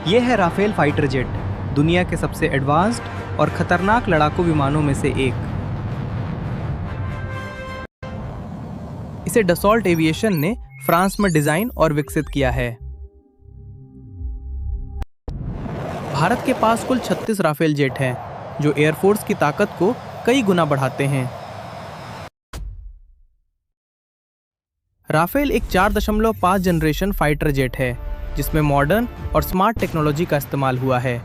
ये है Rafale fighter jet, दुनिया के सबसे एडवांस्ड और खतरनाक लड़ाकू विमानों में से एक। इसे डसॉल्ट एविएशन ने फ्रांस में डिजाइन और विकसित किया है। भारत के पास कुल 36 राफेल जेट हैं, जो एयरफोर्स की ताकत को कई गुना बढ़ाते हैं। राफेल एक 4.5 जनरेशन फाइटर जेट है, जिसमें मॉडर्न और स्मार्ट टेक्नोलॉजी का इस्तेमाल हुआ है।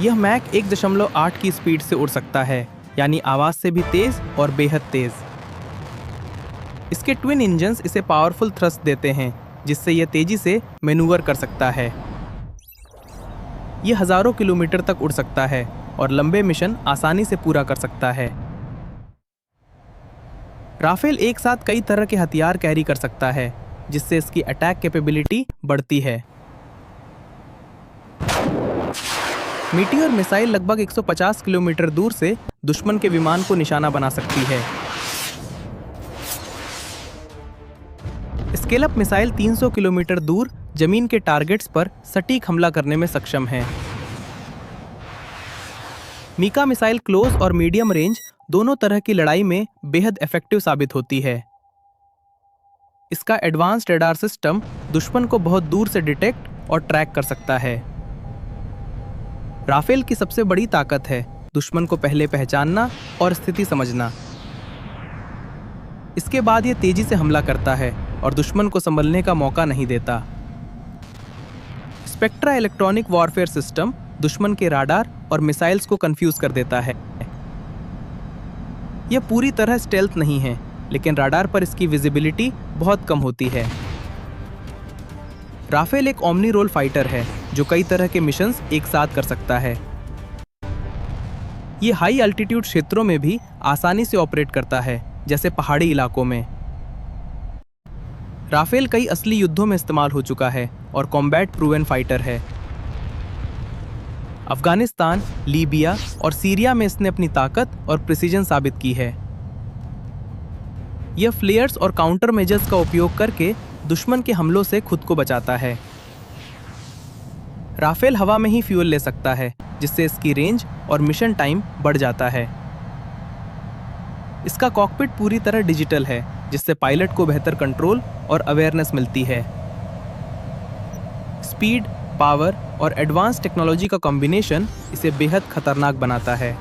यह मैक 1.8 की स्पीड से उड़ सकता है, यानी आवाज से भी तेज और बेहद तेज। इसके ट्विन इंजन्स इसे पावरफुल थ्रस्ट देते हैं, जिससे यह तेजी से मैन्यूवर कर सकता है। यह हजारों किलोमीटर तक उड़ सकता है और लंबे मिशन आसानी से पूरा कर सकता है। राफेल एक साथ कई तरह के हथियार कैरी कर सकता है, जिससे इसकी अटैक कैपेबिलिटी बढ़ती है। मीटियोर मिसाइल लगभग 150 किलोमीटर दूर से दुश्मन के विमान को निशाना बना सकती है। स्केल अप मिसाइल 300 किलोमीटर दूर जमीन के टारगेट्स पर सटीक हमला करने में सक्षम है। मीका मिसाइल क्लोज और मीडियम रेंज दोनों तरह की लड़ाई में बेहद इफेक्टिव साबित होती है। इसका एडवांस्ड रडार सिस्टम दुश्मन को बहुत दूर से डिटेक्ट और ट्रैक कर सकता है। राफेल की सबसे बड़ी ताकत है दुश्मन को पहले पहचानना और स्थिति समझना। इसके बाद यह तेजी से हमला करता है और दुश्मन को संभलने का मौका नहीं देता। स्पेक्ट्रा इलेक्ट्रॉनिक वॉरफेयर सिस्टम दुश्मन के राडार और मिसाइल्स को कंफ्यूज कर देता है। यह पूरी तरह स्टेल्थ नहीं है, लेकिन राडार पर इसकी विजिबिलिटी बहुत कम होती है। राफेल एक ओमनी रोल फाइटर है, जो कई तरह के मिशंस एक साथ कर सकता है। यह हाई अल्टीट्यूड क्षेत्रों में भी आसानी से ऑपरेट करता है, जैसे पहाड़ी इलाकों में। राफेल कई असली युद्धों में इस्तेमाल हो चुका है और कॉम्बैट प्रूवन फाइटर है। अफगानिस्तान, लीबिया और सीरिया में इसने अपनी ताकत और प्रिसीजन साबित की है। यह फ्लेयर्स और काउंटर मेजर्स का उपयोग करके दुश्मन के हमलों से खुद को बचाता है। राफेल हवा में ही फ्यूल ले सकता है, जिससे इसकी रेंज और मिशन टाइम बढ़ जाता है। इसका कॉकपिट पूरी तरह डिजिटल है, जिससे पायलट को बेहतर कंट्रोल और अवेयरनेस मिलती है। स्पीड, पावर और एडवांस टेक्नोलॉजी का कॉम्बिनेशन इसे बेहद खतरनाक बनाता है।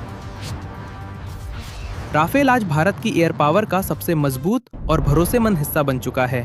राफेल आज भारत की एयर पावर का सबसे मजबूत और भरोसेमंद हिस्सा बन चुका है।